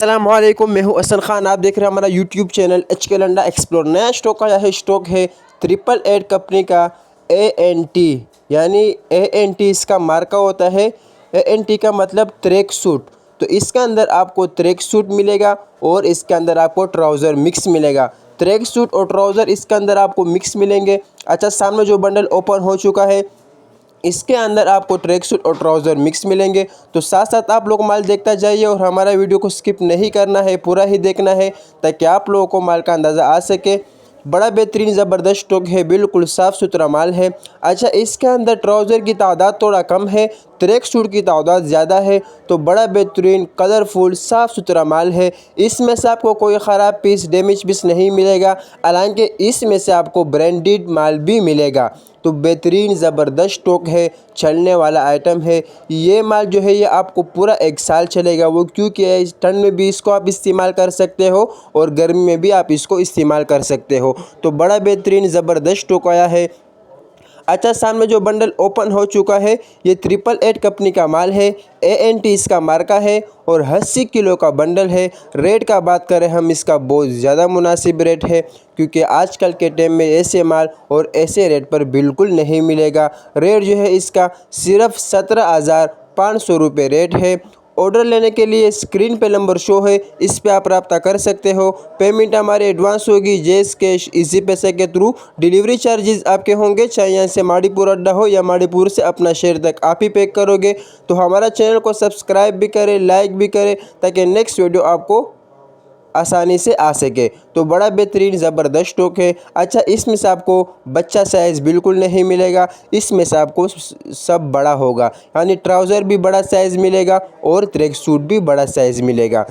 अस्सलामुअलैकुम, मैं हूं असल खान। आप देख रहे हैं हमारा यूट्यूब चैनल HK लंडा एक्सप्लोर। नया स्टॉक आया है, स्टॉक है 888 कंपनी का ANT, यानी ANT इसका मार्का होता है। ANT का मतलब ट्रैक सूट। तो इसका अंदर आपको ट्रैक सूट मिलेगा और इसके अंदर आपको ट्राउज़र मिक्स मिलेगा। ट्रैक सूट और ट्राउज़र इसके अंदर आपको मिक्स मिलेंगे। अच्छा, सामने जो बंडल ओपन हो चुका है, इसके अंदर आपको ट्रैक सूट और ट्राउज़र मिक्स मिलेंगे। तो साथ साथ आप लोग माल देखता जाइए और हमारा वीडियो को स्किप नहीं करना है, पूरा ही देखना है ताकि आप लोगों को माल का अंदाज़ा आ सके। बड़ा बेहतरीन ज़बरदस्त स्टॉक है, बिल्कुल साफ़ सुथरा माल है। अच्छा, इसके अंदर ट्राउज़र की तादाद थोड़ा कम है, ट्रैक सूट की तादाद ज़्यादा है। तो बड़ा बेहतरीन कलरफुल साफ़ सुथरा माल है। इसमें से आपको कोई ख़राब पीस, डैमेज पीस नहीं मिलेगा, हालांकि इसमें से आपको ब्रांडेड माल भी मिलेगा। तो बेहतरीन ज़बरदस्त स्टॉक है, चलने वाला आइटम है। ये माल जो है ये आपको पूरा 1 साल चलेगा, वो क्योंकि ठंड में भी इसको आप इस्तेमाल कर सकते हो और गर्मी में भी आप इसको इस्तेमाल कर सकते हो। तो बड़ा बेहतरीन ज़बरदस्त स्टॉक आया है। अच्छा, सामने जो बंडल ओपन हो चुका है, ये 888 कंपनी का माल है। ANT इसका मार्का है और 80 किलो का बंडल है। रेट का बात करें हम, इसका बहुत ज़्यादा मुनासिब रेट है, क्योंकि आजकल के टाइम में ऐसे माल और ऐसे रेट पर बिल्कुल नहीं मिलेगा। रेट जो है इसका सिर्फ 17,500 रुपये रेट है। ऑर्डर लेने के लिए स्क्रीन पे नंबर शो है, इस पे आप रब्ता कर सकते हो। पेमेंट हमारे एडवांस होगी, जैस कैश, इजी पैसे के थ्रू। डिलीवरी चार्जेस आपके होंगे, चाहे यहाँ से माड़ीपुर अड्डा हो या माड़ीपुर से अपना शहर तक आप ही पे करोगे। तो हमारा चैनल को सब्सक्राइब भी करें, लाइक भी करें, ताकि नेक्स्ट वीडियो आपको आसानी से आ सके। तो बड़ा बेहतरीन ज़बरदस्त स्टॉक है। अच्छा, इसमें से आपको बच्चा साइज़ बिल्कुल नहीं मिलेगा, इसमें से आपको सब बड़ा होगा, यानी ट्राउज़र भी बड़ा साइज़ मिलेगा और ट्रैक सूट भी बड़ा साइज़ मिलेगा।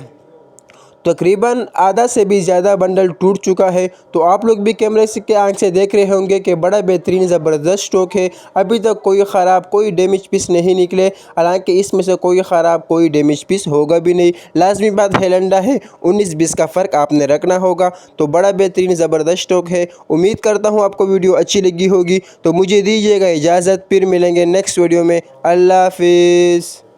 तकरीबन आधा से भी ज़्यादा बंडल टूट चुका है। तो आप लोग भी कैमरे से के आंख से देख रहे होंगे कि बड़ा बेहतरीन ज़बरदस्त स्टॉक है। अभी तक कोई ख़राब, कोई डैमेज पीस नहीं निकले, हालांकि इसमें से कोई ख़राब, कोई डैमेज पीस होगा भी नहीं। लाजमी बात है, लंडा है, 19-20 का फ़र्क आपने रखना होगा। तो बड़ा बेहतरीन ज़बरदस्त स्टॉक है। उम्मीद करता हूँ आपको वीडियो अच्छी लगी होगी। तो मुझे दीजिएगा इजाज़त, फिर मिलेंगे नेक्स्ट वीडियो में। अल्लाह हाफिज़।